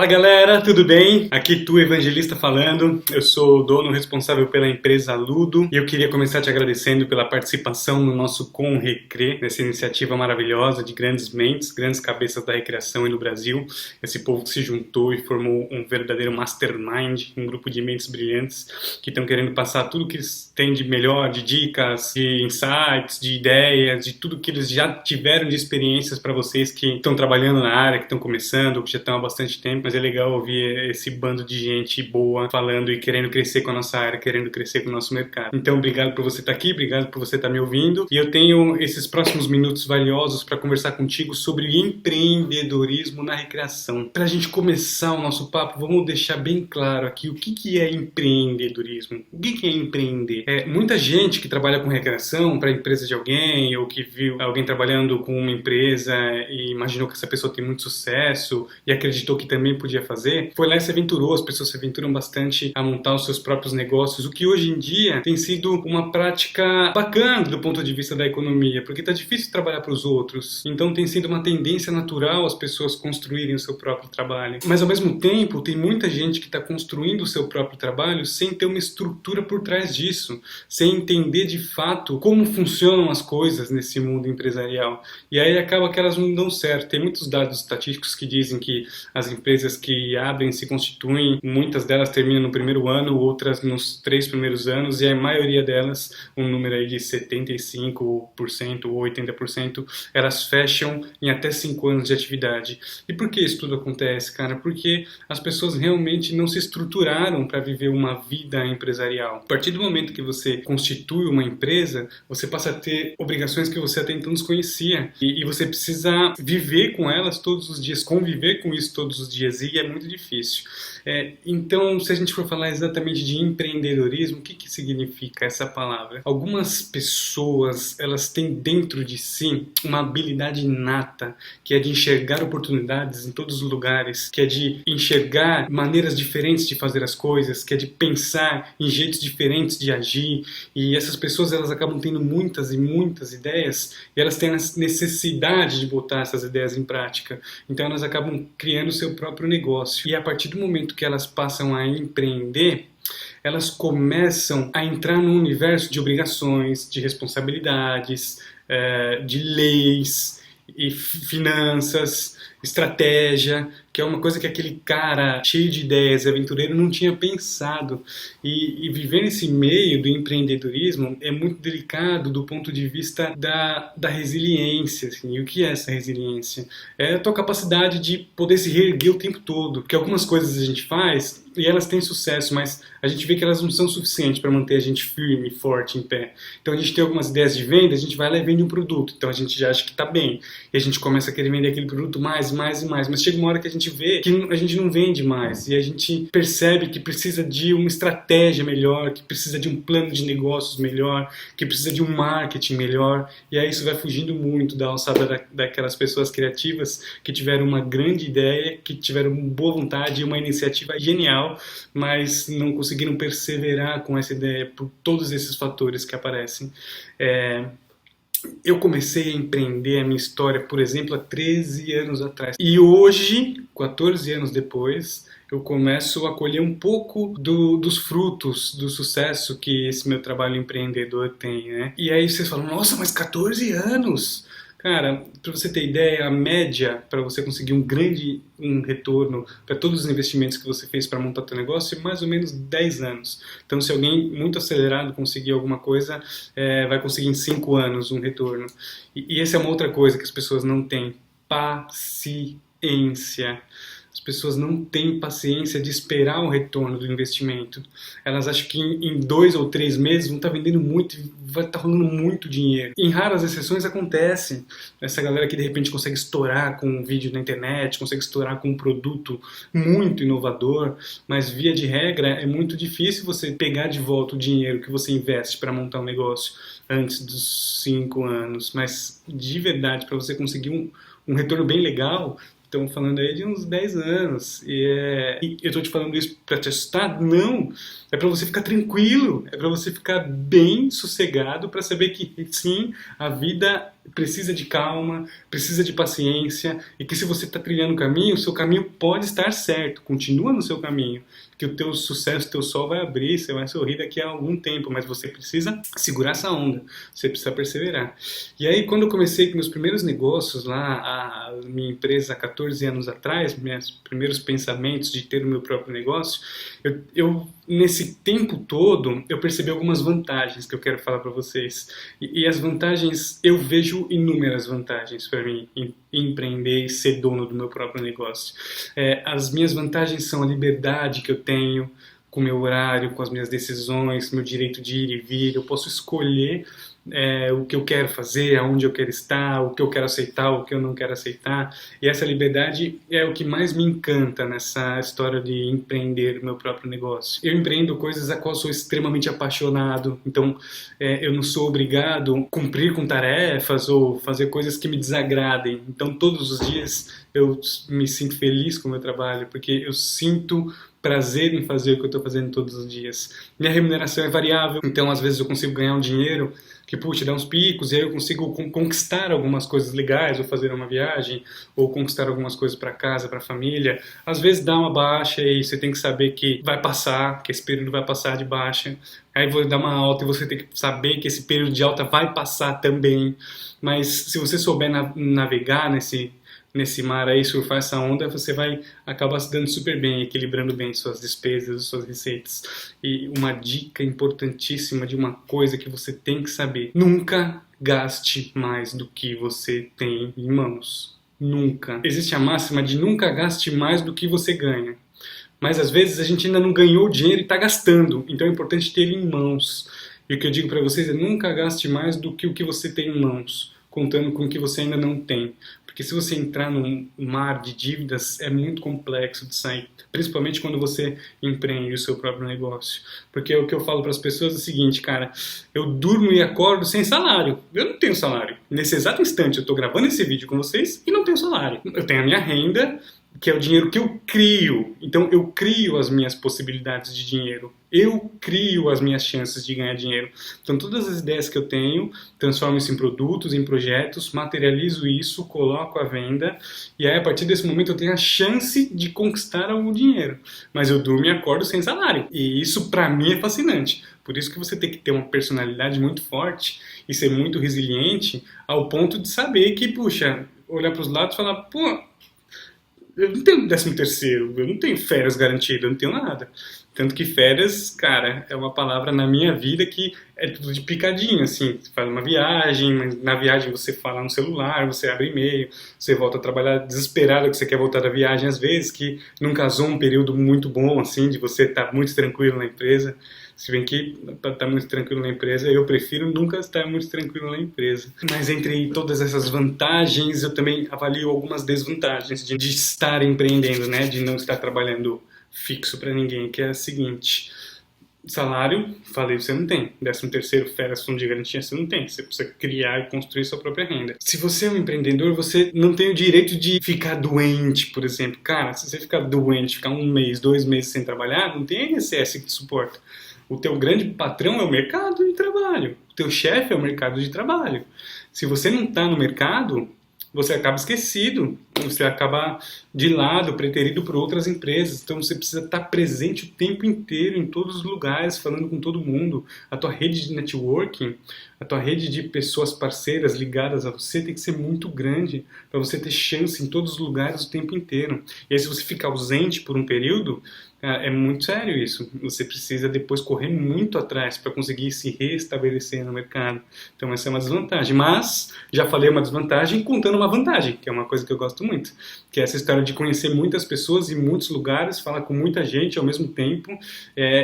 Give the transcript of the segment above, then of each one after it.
Fala galera, tudo bem? Aqui tu, Evangelista, falando. Eu sou o dono responsável pela empresa Ludo e eu queria começar te agradecendo pela participação no nosso Com Recre, nessa iniciativa maravilhosa de grandes mentes, grandes cabeças da recreação e no Brasil. Esse povo que se juntou e formou um verdadeiro mastermind, um grupo de mentes brilhantes que estão querendo passar tudo que eles têm de melhor, de dicas, de insights, de ideias, de tudo que eles já tiveram de experiências para vocês que estão trabalhando na área, que estão começando, ou que já estão há bastante tempo. Mas é legal ouvir esse bando de gente boa falando e querendo crescer com a nossa área, querendo crescer com o nosso mercado. Então, obrigado por você estar aqui, obrigado por você estar me ouvindo. E eu tenho esses próximos minutos valiosos para conversar contigo sobre empreendedorismo na recreação. Para a gente começar o nosso papo, vamos deixar bem claro aqui o que é empreendedorismo. O que é empreender? Muita gente que trabalha com recreação para a empresa de alguém, ou que viu alguém trabalhando com uma empresa e imaginou que essa pessoa tem muito sucesso e acreditou que também podia fazer, foi lá e se aventurou. As pessoas se aventuram bastante a montar os seus próprios negócios, o que hoje em dia tem sido uma prática bacana do ponto de vista da economia, porque está difícil trabalhar para os outros, então tem sido uma tendência natural as pessoas construírem o seu próprio trabalho. Mas ao mesmo tempo tem muita gente que está construindo o seu próprio trabalho sem ter uma estrutura por trás disso, sem entender de fato como funcionam as coisas nesse mundo empresarial, e aí acaba que elas não dão certo. Tem muitos dados estatísticos que dizem que as empresas que abrem, se constituem, muitas delas terminam no primeiro ano, outras nos 3 primeiros anos, e a maioria delas, um número aí de 75% ou 80%, elas fecham em até 5 anos de atividade. E por que isso tudo acontece, cara? Porque as pessoas realmente não se estruturaram para viver uma vida empresarial. A partir do momento que você constitui uma empresa, você passa a ter obrigações que você até então desconhecia, e você precisa viver com elas todos os dias, conviver com isso todos os dias, e é muito difícil. Então, se a gente for falar exatamente de empreendedorismo, o que significa essa palavra? Algumas pessoas, elas têm dentro de si uma habilidade inata, que é de enxergar oportunidades em todos os lugares, que é de enxergar maneiras diferentes de fazer as coisas, que é de pensar em jeitos diferentes de agir, e essas pessoas, elas acabam tendo muitas e muitas ideias, e elas têm a necessidade de botar essas ideias em prática. Então elas acabam criando o seu próprio negócio, e a partir do momento que elas passam a empreender, elas começam a entrar num universo de obrigações, de responsabilidades, de leis e finanças, estratégia, que é uma coisa que aquele cara cheio de ideias, aventureiro, não tinha pensado. E viver nesse meio do empreendedorismo é muito delicado do ponto de vista da resiliência. Assim. E o que é essa resiliência? É a tua capacidade de poder se reerguer o tempo todo. Porque algumas coisas a gente faz e elas têm sucesso, mas a gente vê que elas não são suficientes para manter a gente firme, forte, em pé. Então a gente tem algumas ideias de venda, a gente vai lá e vende um produto. Então a gente já acha que está bem. E a gente começa a querer vender aquele produto mais e mais. Mas chega uma hora que a gente vê que a gente não vende mais. E a gente percebe que precisa de uma estratégia melhor, que precisa de um plano de negócios melhor, que precisa de um marketing melhor. E aí isso vai fugindo muito da alçada daquelas pessoas criativas que tiveram uma grande ideia, que tiveram boa vontade e uma iniciativa genial, mas não conseguiram perseverar com essa ideia por todos esses fatores que aparecem. Eu comecei a empreender a minha história, por exemplo, há 13 anos atrás. E hoje, 14 anos depois, eu começo a colher um pouco dos frutos do sucesso que esse meu trabalho empreendedor tem, né? E aí vocês falam, nossa, mas 14 anos? Cara, para você ter ideia, a média para você conseguir um retorno para todos os investimentos que você fez para montar seu negócio é mais ou menos 10 anos. Então, se alguém muito acelerado conseguir alguma coisa, vai conseguir em 5 anos um retorno. E essa é uma outra coisa que as pessoas não têm: paciência. As pessoas não têm paciência de esperar o retorno do investimento. Elas acham que em 2 ou 3 meses vão estar vendendo muito, vai estar rolando muito dinheiro. Em raras exceções acontece. Essa galera que de repente consegue estourar com um vídeo na internet, consegue estourar com um produto muito inovador, mas via de regra é muito difícil você pegar de volta o dinheiro que você investe para montar um negócio antes dos 5 anos. Mas de verdade, para você conseguir um retorno bem legal, estamos falando aí de uns 10 anos. E eu estou te falando isso para te assustar? Não! É para você ficar tranquilo, é para você ficar bem sossegado, para saber que sim, a vida precisa de calma, precisa de paciência, e que se você está trilhando o caminho, o seu caminho pode estar certo, continua no seu caminho, que o teu sucesso, o teu sol vai abrir, você vai sorrir daqui a algum tempo, mas você precisa segurar essa onda, você precisa perseverar. E aí, quando eu comecei com meus primeiros negócios lá, a minha empresa há 14 anos atrás, meus primeiros pensamentos de ter o meu próprio negócio, nesse tempo todo, eu percebi algumas vantagens que eu quero falar para vocês. E as vantagens, eu vejo inúmeras vantagens para mim em empreender e ser dono do meu próprio negócio. As minhas vantagens são a liberdade que eu tenho com o meu horário, com as minhas decisões, meu direito de ir e vir. Eu posso escolher o que eu quero fazer, aonde eu quero estar, o que eu quero aceitar, o que eu não quero aceitar. E essa liberdade é o que mais me encanta nessa história de empreender o meu próprio negócio. Eu empreendo coisas a qual sou extremamente apaixonado, então eu não sou obrigado a cumprir com tarefas ou fazer coisas que me desagradem. Então todos os dias eu me sinto feliz com o meu trabalho, porque eu sinto prazer em fazer o que eu estou fazendo todos os dias. Minha remuneração é variável, então às vezes eu consigo ganhar um dinheiro que, puxa, dá uns picos, e aí eu consigo conquistar algumas coisas legais, ou fazer uma viagem, ou conquistar algumas coisas para casa, para a família. Às vezes dá uma baixa e você tem que saber que vai passar, que esse período vai passar de baixa. Aí vou dar uma alta e você tem que saber que esse período de alta vai passar também. Mas se você souber navegar nesse mar aí, surfar essa onda, você vai acabar se dando super bem, equilibrando bem suas despesas, suas receitas. E uma dica importantíssima de uma coisa que você tem que saber: nunca gaste mais do que você tem em mãos. Nunca. Existe a máxima de nunca gaste mais do que você ganha. Mas às vezes a gente ainda não ganhou o dinheiro e está gastando, então é importante ter ele em mãos. E o que eu digo para vocês é: nunca gaste mais do que o que você tem em mãos, contando com o que você ainda não tem. Porque se você entrar num mar de dívidas, é muito complexo de sair. Principalmente quando você empreende o seu próprio negócio. Porque o que eu falo para as pessoas é o seguinte, cara: eu durmo e acordo sem salário. Eu não tenho salário. Nesse exato instante eu estou gravando esse vídeo com vocês e não tenho salário. Eu tenho a minha renda, que é o dinheiro que eu crio. Então eu crio as minhas possibilidades de dinheiro. Eu crio as minhas chances de ganhar dinheiro. Então todas as ideias que eu tenho, transformo isso em produtos, em projetos, materializo isso, coloco à venda, e aí a partir desse momento eu tenho a chance de conquistar algum dinheiro. Mas eu durmo e acordo sem salário. E isso pra mim é fascinante. Por isso que você tem que ter uma personalidade muito forte e ser muito resiliente ao ponto de saber que, puxa, olhar para os lados e falar: pô, eu não tenho 13º, eu não tenho férias garantidas, eu não tenho nada. Tanto que férias, cara, é uma palavra na minha vida que é tudo de picadinho, assim. Você faz uma viagem, mas na viagem você fala no celular, você abre e-mail, você volta a trabalhar desesperado que você quer voltar da viagem às vezes, que não casou um período muito bom, assim, de você estar muito tranquilo na empresa. Se bem que para estar muito tranquilo na empresa, eu prefiro nunca estar muito tranquilo na empresa. Mas entre todas essas vantagens, eu também avalio algumas desvantagens de estar empreendendo, né? De não estar trabalhando fixo para ninguém, que é a seguinte: salário, falei, você não tem. 13º, férias, fundo de garantia, você não tem. Você precisa criar e construir sua própria renda. Se você é um empreendedor, você não tem o direito de ficar doente, por exemplo. Cara, se você ficar doente, ficar 1 mês, 2 meses sem trabalhar, não tem INSS que te suporta. O teu grande patrão é o mercado de trabalho. O teu chefe é o mercado de trabalho. Se você não está no mercado, você acaba esquecido, você acaba de lado, preterido por outras empresas. Então você precisa estar presente o tempo inteiro, em todos os lugares, falando com todo mundo. A tua rede de networking, a tua rede de pessoas parceiras ligadas a você tem que ser muito grande para você ter chance em todos os lugares o tempo inteiro. E aí se você ficar ausente por um período, é muito sério isso. Você precisa depois correr muito atrás para conseguir se restabelecer no mercado. Então essa é uma desvantagem. Mas já falei uma desvantagem contando uma vantagem, que é uma coisa que eu gosto muito, que é essa história de conhecer muitas pessoas em muitos lugares, falar com muita gente ao mesmo tempo.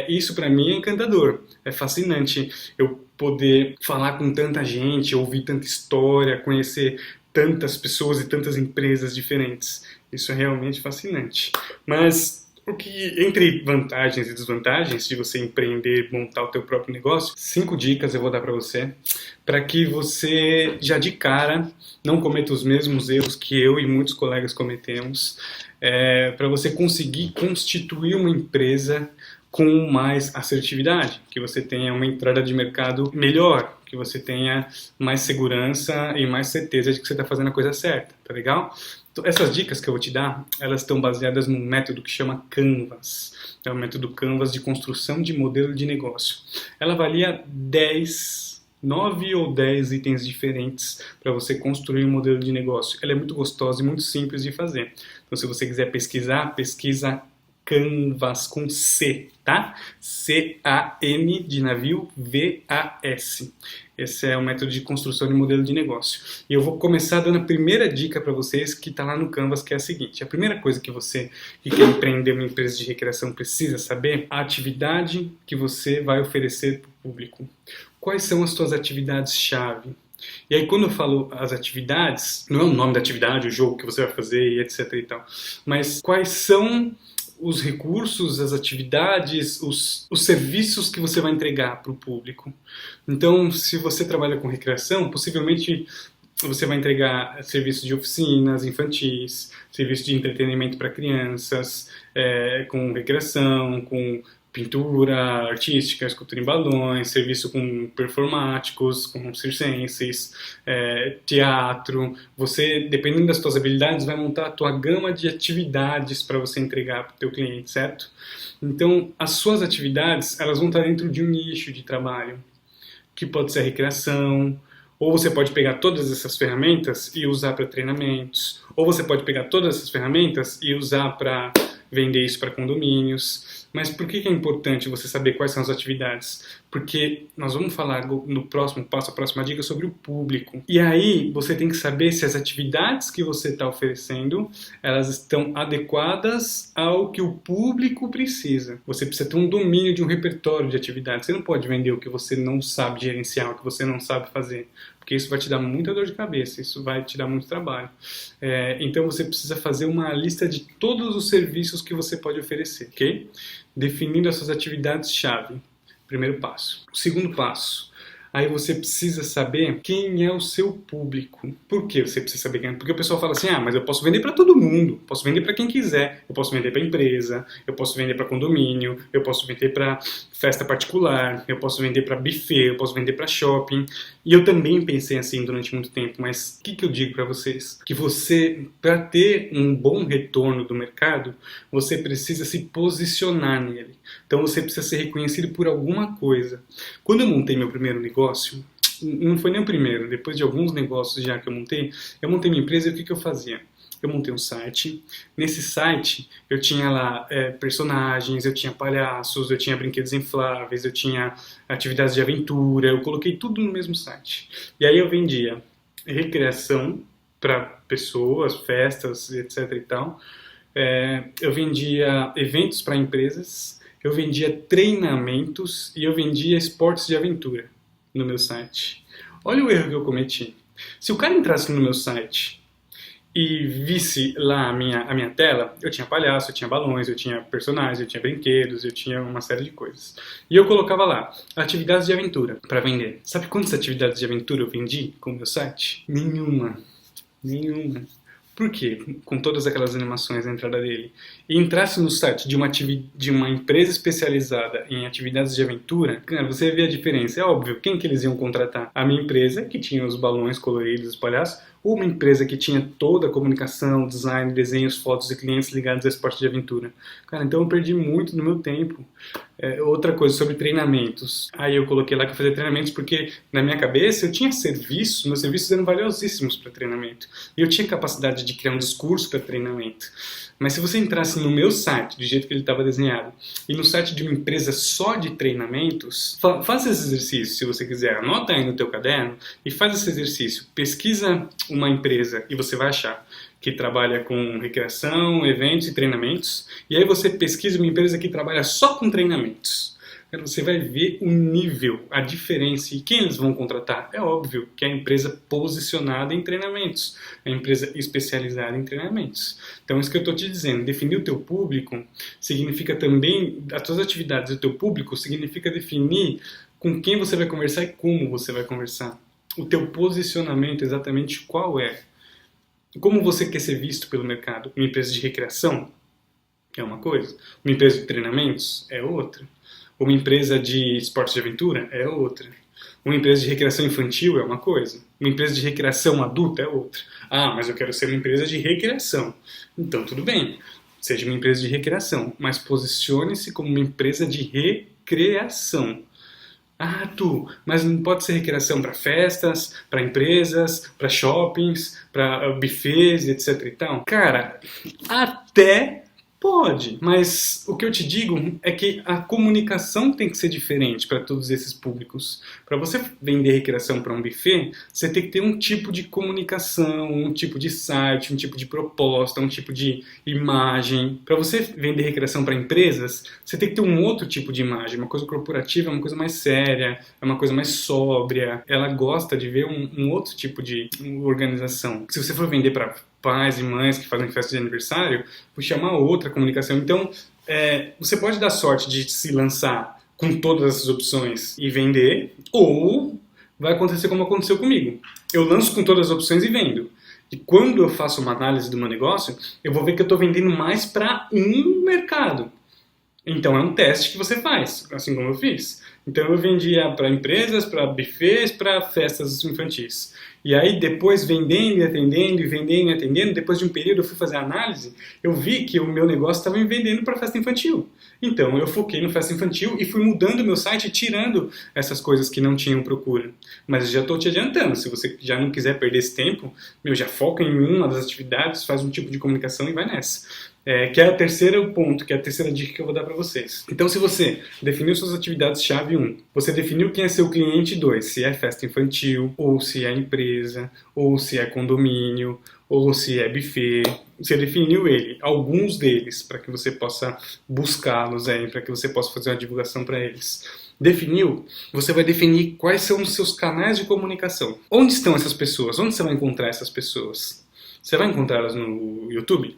Isso para mim é encantador, é fascinante. Eu poder falar com tanta gente, ouvir tanta história, conhecer tantas pessoas e tantas empresas diferentes. Isso é realmente fascinante. Mas o que, entre vantagens e desvantagens de você empreender, montar o teu próprio negócio, 5 dicas eu vou dar para você, para que você já de cara não cometa os mesmos erros que eu e muitos colegas cometemos, para você conseguir constituir uma empresa com mais assertividade, que você tenha uma entrada de mercado melhor, que você tenha mais segurança e mais certeza de que você está fazendo a coisa certa, tá legal? Então, essas dicas que eu vou te dar, elas estão baseadas num método que chama Canvas. É o método Canvas de construção de modelo de negócio. Ela avalia 9 ou 10 itens diferentes para você construir um modelo de negócio. Ela é muito gostosa e muito simples de fazer. Então, se você quiser pesquisar, pesquisa Canvas com C, tá? C-A-N de navio, V-A-S. Esse é o método de construção de modelo de negócio. E eu vou começar dando a primeira dica para vocês que está lá no Canvas, que é a seguinte. A primeira coisa que você que quer empreender uma empresa de recreação precisa saber, a atividade que você vai oferecer para o público. Quais são as suas atividades-chave? E aí, quando eu falo as atividades, não é o nome da atividade, o jogo que você vai fazer e etc e tal, mas quais são os recursos, as atividades, os serviços que você vai entregar para o público. Então, se você trabalha com recreação, possivelmente você vai entregar serviços de oficinas infantis, serviços de entretenimento para crianças, com recreação, com pintura artística, escultura em balões, serviço com performáticos, com circenses, teatro. Você, dependendo das suas habilidades, vai montar a tua gama de atividades para você entregar para o teu cliente, certo? Então, as suas atividades, elas vão estar dentro de um nicho de trabalho, que pode ser a recreação, ou você pode pegar todas essas ferramentas e usar para treinamentos, ou você pode pegar todas essas ferramentas e usar para vender isso para condomínios. Mas por que é importante você saber quais são as atividades? Porque nós vamos falar no próximo passo, a próxima dica, sobre o público. E aí você tem que saber se as atividades que você está oferecendo, elas estão adequadas ao que o público precisa. Você precisa ter um domínio de um repertório de atividades. Você não pode vender o que você não sabe gerenciar, o que você não sabe fazer. Porque isso vai te dar muita dor de cabeça, isso vai te dar muito trabalho. Então você precisa fazer uma lista de todos os serviços que você pode oferecer, ok? Definindo as suas atividades-chave. Primeiro passo. O segundo passo. Aí você precisa saber quem é o seu público. Por que você precisa saber quem é? Porque o pessoal fala assim, mas eu posso vender para todo mundo, posso vender para quem quiser, eu posso vender para empresa, eu posso vender para condomínio, eu posso vender para festa particular, eu posso vender para buffet, eu posso vender para shopping. E eu também pensei assim durante muito tempo, mas o que eu digo para vocês? Que você, para ter um bom retorno do mercado, você precisa se posicionar nele. Então você precisa ser reconhecido por alguma coisa. Quando eu montei meu primeiro negócio, não foi nem o primeiro, depois de alguns negócios já que eu montei minha empresa e o que eu fazia? Eu montei um site, nesse site eu tinha lá personagens, eu tinha palhaços, eu tinha brinquedos infláveis, eu tinha atividades de aventura, eu coloquei tudo no mesmo site. E aí eu vendia recreação para pessoas, festas, etc e tal, eu vendia eventos para empresas, eu vendia treinamentos e eu vendia esportes de aventura no meu site. Olha o erro que eu cometi. Se o cara entrasse no meu site e visse lá a minha tela, eu tinha palhaço, eu tinha balões, eu tinha personagens, eu tinha brinquedos, eu tinha uma série de coisas. E eu colocava lá, atividades de aventura para vender. Sabe quantas atividades de aventura eu vendi com o meu site? Nenhuma. Por quê? Com todas aquelas animações na entrada dele. E entrasse no site de uma empresa especializada em atividades de aventura, cara, você vê a diferença. É óbvio, quem que eles iam contratar? A minha empresa, que tinha os balões coloridos, os palhaços, ou uma empresa que tinha toda a comunicação, design, desenhos, fotos e clientes ligados a esporte de aventura. Cara, então eu perdi muito do meu tempo. Outra coisa, sobre treinamentos. Aí eu coloquei lá que eu fazia treinamentos porque na minha cabeça eu tinha serviços, meus serviços eram valiosíssimos para treinamento. E eu tinha capacidade de criar um discurso para treinamento. Mas se você entrasse no meu site, do jeito que ele estava desenhado, e no site de uma empresa só de treinamentos, faça esse exercício se você quiser. Anota aí no teu caderno e faz esse exercício. Pesquisa uma empresa e você vai achar que trabalha com recreação, eventos e treinamentos. E aí você pesquisa uma empresa que trabalha só com treinamentos. Você vai ver o nível, a diferença e quem eles vão contratar. É óbvio que é a empresa posicionada em treinamentos, a empresa especializada em treinamentos. Então, isso que eu estou te dizendo, definir o teu público significa também, as tuas atividades do teu público significa definir com quem você vai conversar e como você vai conversar. O teu posicionamento exatamente qual é. Como você quer ser visto pelo mercado? Uma empresa de recreação? é uma coisa. Uma empresa de treinamentos é outra. Uma empresa de esportes de aventura é outra. Uma empresa de recreação infantil é uma coisa. Uma empresa de recreação adulta é outra. Ah, mas eu quero ser uma empresa de recreação. Então, tudo bem. Seja uma empresa de recreação, mas posicione-se como uma empresa de recreação. Ah, mas não pode ser recreação para festas, para empresas, para shoppings, para buffets, etc e tal? Cara, até pode, mas o que eu te digo é que a comunicação tem que ser diferente para todos esses públicos. Para você vender recreação para um buffet, você tem que ter um tipo de comunicação, um tipo de site, um tipo de proposta, um tipo de imagem. Para você vender recreação para empresas, você tem que ter um outro tipo de imagem. Uma coisa corporativa é uma coisa mais séria, é uma coisa mais sóbria. Ela gosta de ver um outro tipo de organização. Se você for vender para pais e mães que fazem festa de aniversário, vou chamar outra comunicação. Então, você pode dar sorte de se lançar com todas essas opções e vender, ou vai acontecer como aconteceu comigo. Eu lanço com todas as opções e vendo. E quando eu faço uma análise do meu negócio, eu vou ver que eu estou vendendo mais para um mercado. Então é um teste que você faz, assim como eu fiz. Então eu vendia para empresas, para buffets, para festas infantis. E aí depois vendendo e atendendo, e vendendo e atendendo, depois de um período eu fui fazer a análise, eu vi que o meu negócio estava me vendendo para festa infantil. Então eu foquei no festa infantil e fui mudando o meu site, tirando essas coisas que não tinham procura. Mas já estou te adiantando, se você já não quiser perder esse tempo, já foca em uma das atividades, faz um tipo de comunicação e vai nessa. Que é o terceiro ponto, que é a terceira dica que eu vou dar para vocês. Então, se você definiu suas atividades-chave 1, você definiu quem é seu cliente 2, se é festa infantil, ou se é empresa, ou se é condomínio, ou se é buffet, você definiu alguns deles, para que você possa buscá-los aí, para que você possa fazer uma divulgação para eles. Definiu? Você vai definir quais são os seus canais de comunicação. Onde estão essas pessoas? Onde você vai encontrar essas pessoas? Você vai encontrá-las no YouTube?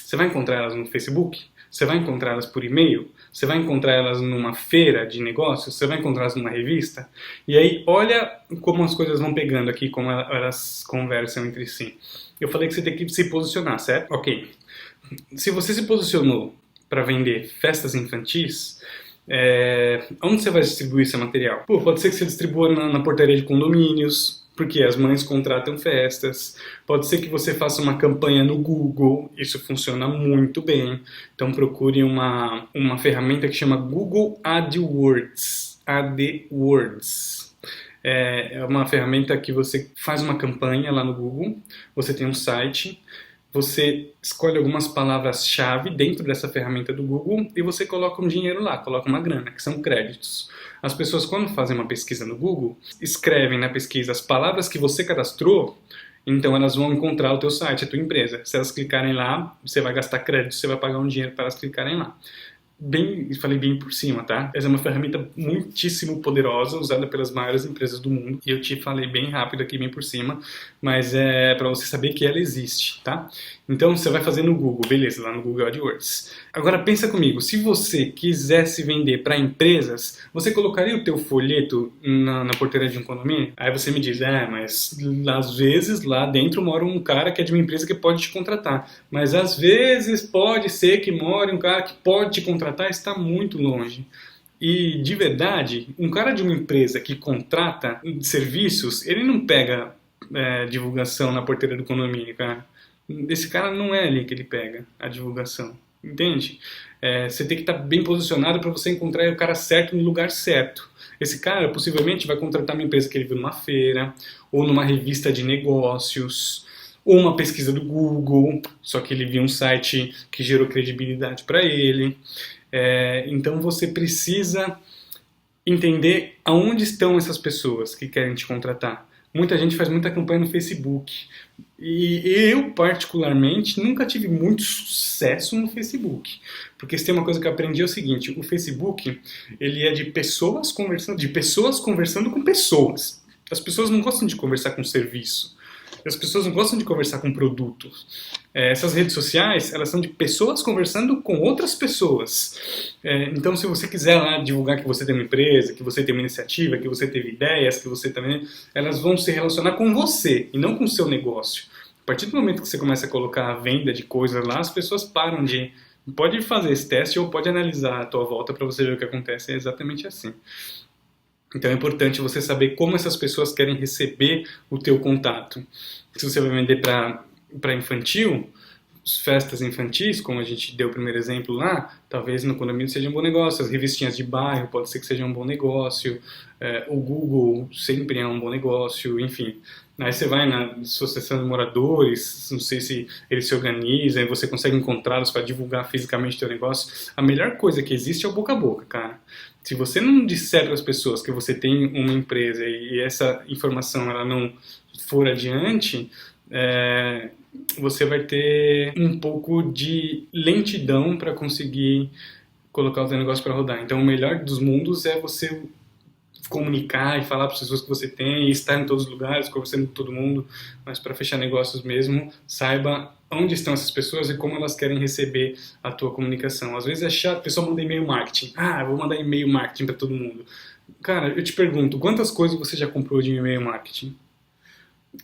Você vai encontrar elas no Facebook? Você vai encontrar elas por e-mail? Você vai encontrar elas numa feira de negócios? Você vai encontrar elas numa revista? E aí, olha como as coisas vão pegando aqui, como elas conversam entre si. Eu falei que você tem que se posicionar, certo? Ok. Se você se posicionou para vender festas infantis, onde você vai distribuir esse material? Pode ser que você distribua na portaria de condomínios, porque as mães contratam festas. Pode ser que você faça uma campanha no Google, isso funciona muito bem. Então procure uma ferramenta que chama Google AdWords. AdWords. É uma ferramenta que você faz uma campanha lá no Google, você tem um site, você escolhe algumas palavras-chave dentro dessa ferramenta do Google e você coloca um dinheiro lá, coloca uma grana, que são créditos. As pessoas, quando fazem uma pesquisa no Google, escrevem na pesquisa as palavras que você cadastrou, então elas vão encontrar o teu site, a tua empresa. Se elas clicarem lá, você vai gastar crédito, você vai pagar um dinheiro para elas clicarem lá. Falei bem por cima, tá? Essa é uma ferramenta muitíssimo poderosa, usada pelas maiores empresas do mundo. E eu te falei bem rápido aqui, bem por cima, mas é para você saber que ela existe, tá? Então você vai fazer no Google, beleza, lá no Google AdWords. Agora pensa comigo, se você quisesse vender para empresas, você colocaria o teu folheto na portaria de um condomínio? Aí você me diz, mas às vezes lá dentro mora um cara que é de uma empresa que pode te contratar. Mas às vezes pode ser que more um cara que pode te contratar, está muito longe. E, de verdade, um cara de uma empresa que contrata serviços, ele não pega divulgação na porteira do condomínio, cara. Esse cara não é ali que ele pega a divulgação, entende? Você tem que estar bem posicionado para você encontrar o cara certo no lugar certo. Esse cara possivelmente vai contratar uma empresa que ele viu numa feira, ou numa revista de negócios, ou uma pesquisa do Google, só que ele viu um site que gerou credibilidade para ele. Então você precisa entender aonde estão essas pessoas que querem te contratar. Muita gente faz muita campanha no Facebook. E eu, particularmente, nunca tive muito sucesso no Facebook. Porque se tem uma coisa que eu aprendi é o seguinte, o Facebook, ele é de pessoas conversando com pessoas. As pessoas não gostam de conversar com serviço. As pessoas não gostam de conversar com produtos. Essas redes sociais, elas são de pessoas conversando com outras pessoas. Então, se você quiser lá divulgar que você tem uma empresa, que você tem uma iniciativa, que você teve ideias, que você também... Elas vão se relacionar com você e não com o seu negócio. A partir do momento que você começa a colocar a venda de coisas lá, as pessoas param de Pode fazer esse teste ou pode analisar a tua volta para você ver o que acontece. É exatamente assim. Então é importante você saber como essas pessoas querem receber o teu contato. Se você vai vender para infantil, festas infantis, como a gente deu o primeiro exemplo lá, talvez no condomínio seja um bom negócio, as revistinhas de bairro pode ser que seja um bom negócio, o Google sempre é um bom negócio, enfim. Aí você vai na associação de moradores, não sei se eles se organizam, e você consegue encontrá-los para divulgar fisicamente o teu negócio. A melhor coisa que existe é o boca a boca, cara. Se você não disser para as pessoas que você tem uma empresa e essa informação ela não for adiante, você vai ter um pouco de lentidão para conseguir colocar o seu negócio para rodar. Então, o melhor dos mundos é você comunicar e falar para as pessoas que você tem, e estar em todos os lugares, conversando com todo mundo, mas para fechar negócios mesmo, saiba onde estão essas pessoas e como elas querem receber a tua comunicação. Às vezes é chato, a pessoa manda e-mail marketing. Eu vou mandar e-mail marketing para todo mundo. Cara, eu te pergunto, quantas coisas você já comprou de e-mail marketing?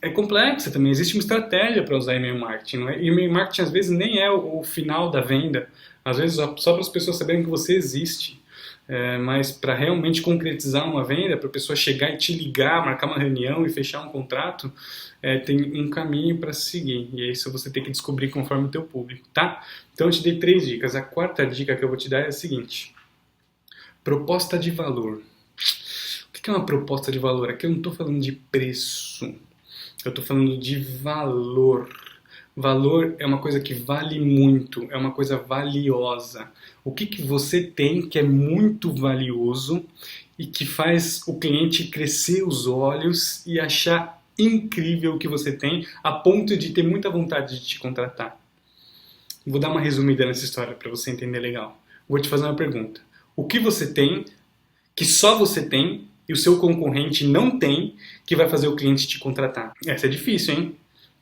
É complexa também, existe uma estratégia para usar e-mail marketing, não é? E-mail marketing às vezes nem é o final da venda, às vezes só para as pessoas saberem que você existe. Mas para realmente concretizar uma venda, para a pessoa chegar e te ligar, marcar uma reunião e fechar um contrato, tem um caminho para seguir. E é isso você tem que descobrir conforme o teu público, tá? Então eu te dei 3 dicas. A quarta dica que eu vou te dar é a seguinte: proposta de valor. O que é uma proposta de valor? Aqui eu não estou falando de preço, eu estou falando de valor. Valor é uma coisa que vale muito, é uma coisa valiosa. O que você tem que é muito valioso e que faz o cliente crescer os olhos e achar incrível o que você tem, a ponto de ter muita vontade de te contratar. Vou dar uma resumida nessa história para você entender legal. Vou te fazer uma pergunta. O que você tem, que só você tem, e o seu concorrente não tem, que vai fazer o cliente te contratar? Essa é difícil, hein?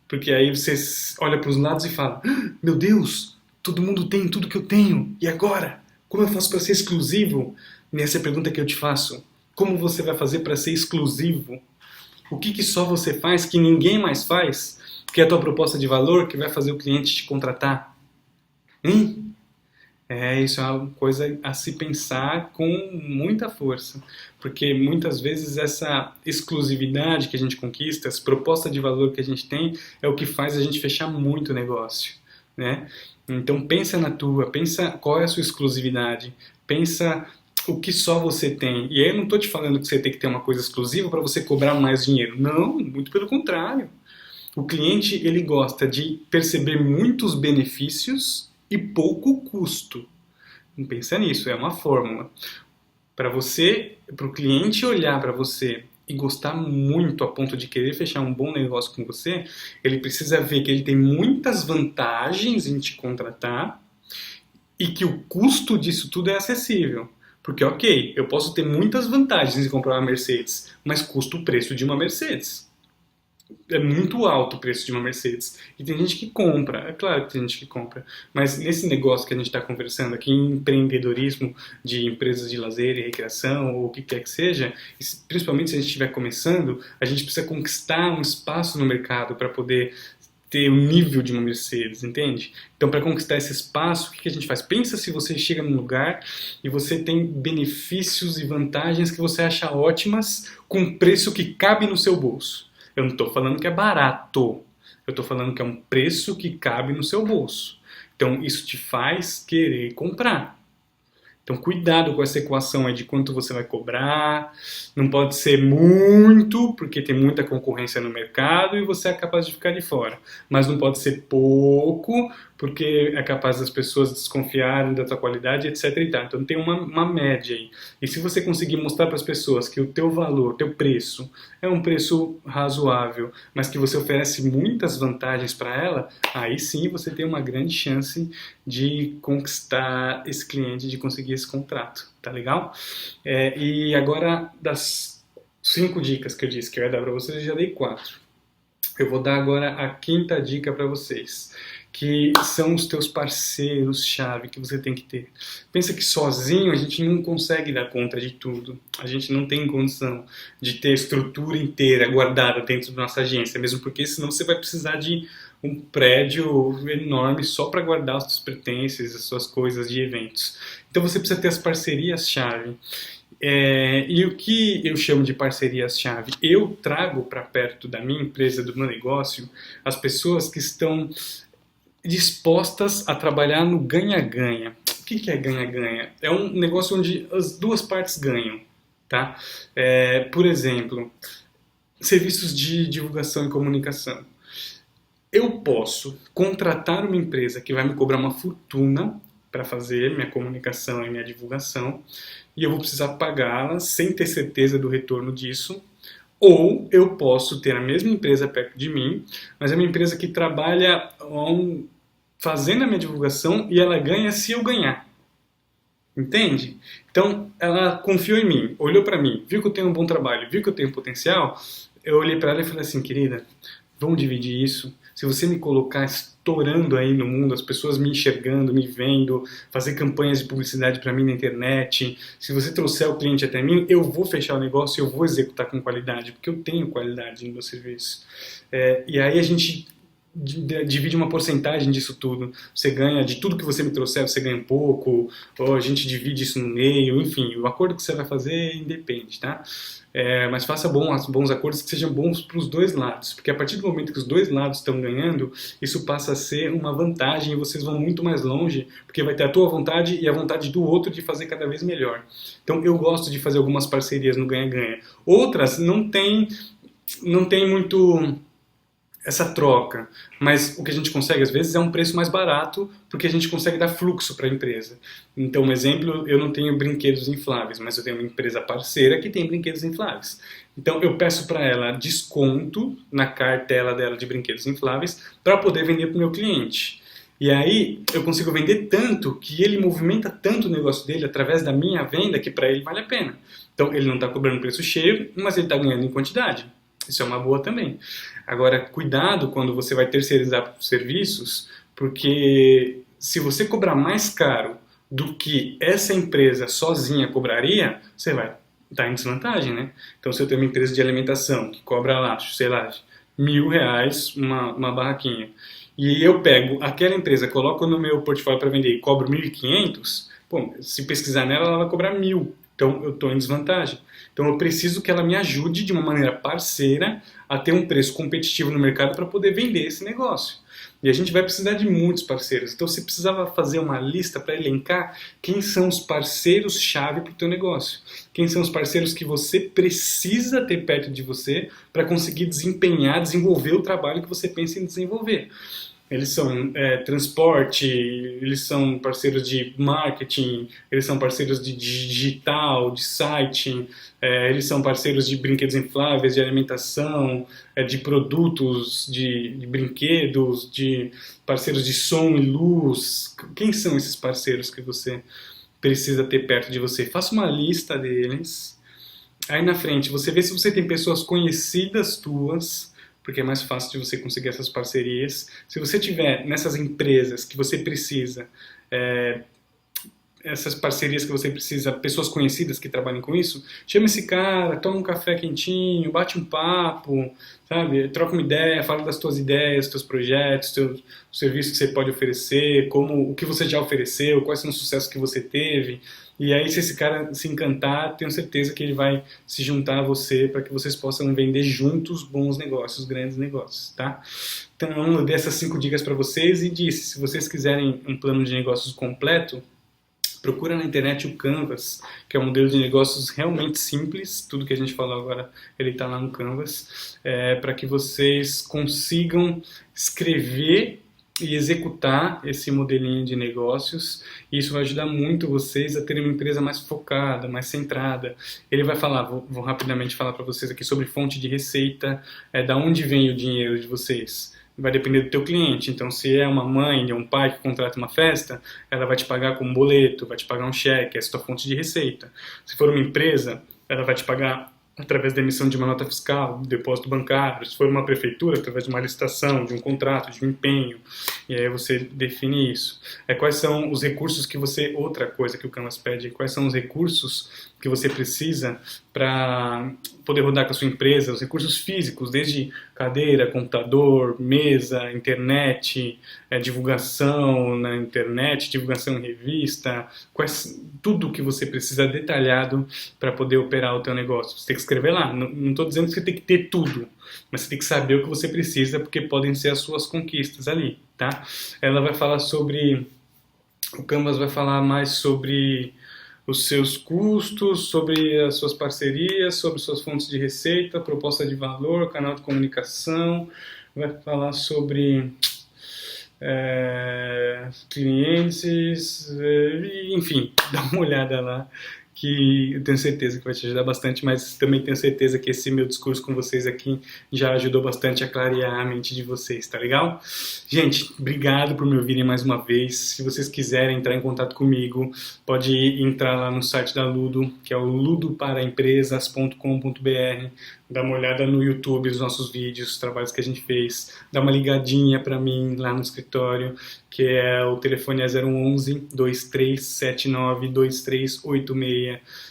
Porque aí você olha para os lados e fala: meu Deus, todo mundo tem tudo que eu tenho, e agora? Como eu faço para ser exclusivo? E essa é a pergunta que eu te faço. Como você vai fazer para ser exclusivo? O que só você faz que ninguém mais faz? Que é a tua proposta de valor que vai fazer o cliente te contratar? Hein? Isso é uma coisa a se pensar com muita força, porque muitas vezes essa exclusividade que a gente conquista, essa proposta de valor que a gente tem, é o que faz a gente fechar muito negócio, né? Então pensa na tua, pensa qual é a sua exclusividade, pensa o que só você tem. E aí eu não estou te falando que você tem que ter uma coisa exclusiva para você cobrar mais dinheiro. Não, muito pelo contrário. O cliente ele gosta de perceber muitos benefícios e pouco custo. Não pensa nisso, é uma fórmula. Para o cliente olhar para você e gostar muito a ponto de querer fechar um bom negócio com você, ele precisa ver que ele tem muitas vantagens em te contratar e que o custo disso tudo é acessível. Porque, ok, eu posso ter muitas vantagens em comprar uma Mercedes, mas custa o preço de uma Mercedes. É muito alto o preço de uma Mercedes. E tem gente que compra, é claro que tem gente que compra. Mas nesse negócio que a gente está conversando aqui, em empreendedorismo de empresas de lazer e recreação, ou o que quer que seja, principalmente se a gente estiver começando, a gente precisa conquistar um espaço no mercado para poder ter o nível de uma Mercedes, entende? Então, para conquistar esse espaço, o que a gente faz? Pensa se você chega num lugar e você tem benefícios e vantagens que você acha ótimas com um preço que cabe no seu bolso. Eu não estou falando que é barato, eu estou falando que é um preço que cabe no seu bolso. Então, isso te faz querer comprar. Então, cuidado com essa equação aí de quanto você vai cobrar. Não pode ser muito, porque tem muita concorrência no mercado e você é capaz de ficar de fora. Mas não pode ser pouco, porque é capaz das pessoas desconfiarem da tua qualidade, etc. e tal. Então, tem uma média aí. E se você conseguir mostrar para as pessoas que o teu valor, teu preço, é um preço razoável, mas que você oferece muitas vantagens para ela, aí sim você tem uma grande chance de conquistar esse cliente, de conseguir esse contrato, tá legal? E agora, das 5 dicas que eu disse que eu ia dar para vocês, eu já dei 4. Eu vou dar agora a 5ª dica para vocês, que são os teus parceiros-chave que você tem que ter. Pensa que sozinho a gente não consegue dar conta de tudo. A gente não tem condição de ter a estrutura inteira guardada dentro da nossa agência, mesmo porque senão você vai precisar de um prédio enorme só para guardar os seus pertences, as suas coisas de eventos. Então você precisa ter as parcerias-chave. E o que eu chamo de parcerias-chave? Eu trago para perto da minha empresa, do meu negócio, as pessoas que estão dispostas a trabalhar no ganha-ganha. O que é ganha-ganha? É um negócio onde as duas partes ganham, tá? Por exemplo, serviços de divulgação e comunicação. Eu posso contratar uma empresa que vai me cobrar uma fortuna para fazer minha comunicação e minha divulgação, e eu vou precisar pagá-la sem ter certeza do retorno disso. Ou eu posso ter a mesma empresa perto de mim, mas é uma empresa que trabalha fazendo a minha divulgação e ela ganha se eu ganhar. Entende? Então, ela confiou em mim, olhou para mim, viu que eu tenho um bom trabalho, viu que eu tenho potencial. Eu olhei para ela e falei assim, querida, vamos dividir isso. Se você me colocar estourando aí no mundo, as pessoas me enxergando, me vendo, fazer campanhas de publicidade para mim na internet, se você trouxer o cliente até mim, eu vou fechar o negócio e eu vou executar com qualidade, porque eu tenho qualidade no meu serviço. E aí a gente divide uma porcentagem disso tudo. Você ganha, de tudo que você me trouxer, você ganha um pouco, ou a gente divide isso no meio, enfim, o acordo que você vai fazer independe, tá? Mas faça bons acordos que sejam bons para os dois lados, porque a partir do momento que os dois lados estão ganhando, isso passa a ser uma vantagem e vocês vão muito mais longe, porque vai ter a tua vontade e a vontade do outro de fazer cada vez melhor. Então eu gosto de fazer algumas parcerias no ganha-ganha. Outras não tem muito essa troca, mas o que a gente consegue às vezes é um preço mais barato porque a gente consegue dar fluxo para a empresa. Então, um exemplo, eu não tenho brinquedos infláveis, mas eu tenho uma empresa parceira que tem brinquedos infláveis. Então, eu peço para ela desconto na cartela dela de brinquedos infláveis para poder vender para o meu cliente. E aí, eu consigo vender tanto que ele movimenta tanto o negócio dele através da minha venda que para ele vale a pena. Então, ele não está cobrando preço cheio, mas ele está ganhando em quantidade. Isso é uma boa também. Agora, cuidado quando você vai terceirizar serviços, porque se você cobrar mais caro do que essa empresa sozinha cobraria, você vai estar em desvantagem, né? Então, se eu tenho uma empresa de alimentação que cobra lá, sei lá, R$ 1.000 uma barraquinha, e eu pego aquela empresa, coloco no meu portfólio para vender e cobro 1.500, bom, se pesquisar nela, ela vai cobrar 1.000. Então, eu estou em desvantagem. Então, eu preciso que ela me ajude de uma maneira parceira a ter um preço competitivo no mercado para poder vender esse negócio. E a gente vai precisar de muitos parceiros. Então, você precisava fazer uma lista para elencar quem são os parceiros-chave para o teu negócio. Quem são os parceiros que você precisa ter perto de você para conseguir desenvolver o trabalho que você pensa em desenvolver. Eles são transporte, eles são parceiros de marketing, eles são parceiros de digital, de site, eles são parceiros de brinquedos infláveis, de alimentação, de produtos, de brinquedos, de parceiros de som e luz. Quem são esses parceiros que você precisa ter perto de você? Faça uma lista deles. Aí na frente você vê se você tem pessoas conhecidas tuas, porque é mais fácil de você conseguir essas parcerias. Se você tiver nessas empresas que você precisa, essas parcerias que você precisa, pessoas conhecidas que trabalhem com isso, chama esse cara, toma um café quentinho, bate um papo, sabe? Troca uma ideia, fala das tuas ideias, teus projetos, teus serviços que você pode oferecer, o que você já ofereceu, quais são os sucessos que você teve. E aí, se esse cara se encantar, tenho certeza que ele vai se juntar a você para que vocês possam vender juntos bons negócios, grandes negócios, tá? Então, eu dei essas 5 dicas para vocês e disse, se vocês quiserem um plano de negócios completo, procura na internet o Canvas, que é um modelo de negócios realmente simples, tudo que a gente falou agora, ele está lá no Canvas, para que vocês consigam escrever e executar esse modelinho de negócios, e isso vai ajudar muito vocês a terem uma empresa mais focada, mais centrada. Ele vai falar, vou rapidamente falar para vocês aqui sobre fonte de receita, da onde vem o dinheiro de vocês. Vai depender do teu cliente, então se é uma mãe ou um pai que contrata uma festa, ela vai te pagar com um boleto, vai te pagar um cheque, essa é a tua fonte de receita. Se for uma empresa, ela vai te pagar através da emissão de uma nota fiscal, depósito bancário, se for uma prefeitura, através de uma licitação, de um contrato, de um empenho, e aí você define isso. Quais são os recursos que você, outra coisa que o Canvas pede, quais são os recursos que você precisa para poder rodar com a sua empresa, os recursos físicos, desde cadeira, computador, mesa, internet, divulgação na internet, divulgação em revista, tudo que você precisa detalhado para poder operar o teu negócio. Você tem que escrever lá. Não estou dizendo que você tem que ter tudo, mas você tem que saber o que você precisa, porque podem ser as suas conquistas ali, tá? Ela vai falar sobre... O Canvas vai falar mais sobre os seus custos, sobre as suas parcerias, sobre suas fontes de receita, proposta de valor, canal de comunicação, vai falar sobre clientes, enfim, dá uma olhada lá, que eu tenho certeza que vai te ajudar bastante, mas também tenho certeza que esse meu discurso com vocês aqui já ajudou bastante a clarear a mente de vocês, tá legal? Gente, obrigado por me ouvirem mais uma vez. Se vocês quiserem entrar em contato comigo, pode entrar lá no site da Ludo, que é o ludoparaempresas.com.br, dá uma olhada no YouTube, os nossos vídeos, os trabalhos que a gente fez, dá uma ligadinha para mim lá no escritório, que é o telefone 011 2379 2386.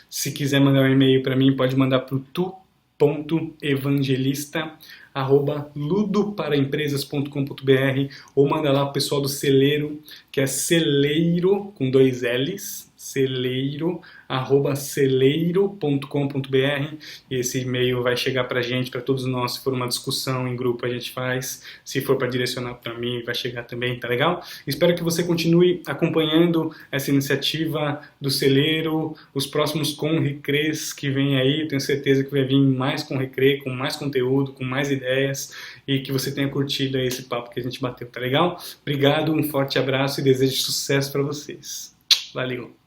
Se quiser mandar um e-mail para mim, pode mandar para o tu.evangelista@ludoparaempresas.com.br ou manda lá pro pessoal do Celeiro, que é celeiro com 2 L's, celeiro@celeiro.com.br, e esse e-mail vai chegar pra gente, para todos nós. Se for uma discussão em grupo a gente faz, se for para direcionar para mim vai chegar também, tá legal? Espero que você continue acompanhando essa iniciativa do Celeiro, os próximos Com Recrês que vem aí. Eu tenho certeza que vai vir mais Com Recrê, com mais conteúdo, com mais ideias, e que você tenha curtido aí esse papo que a gente bateu, tá legal? Obrigado, um forte abraço e desejo sucesso para vocês. Valeu!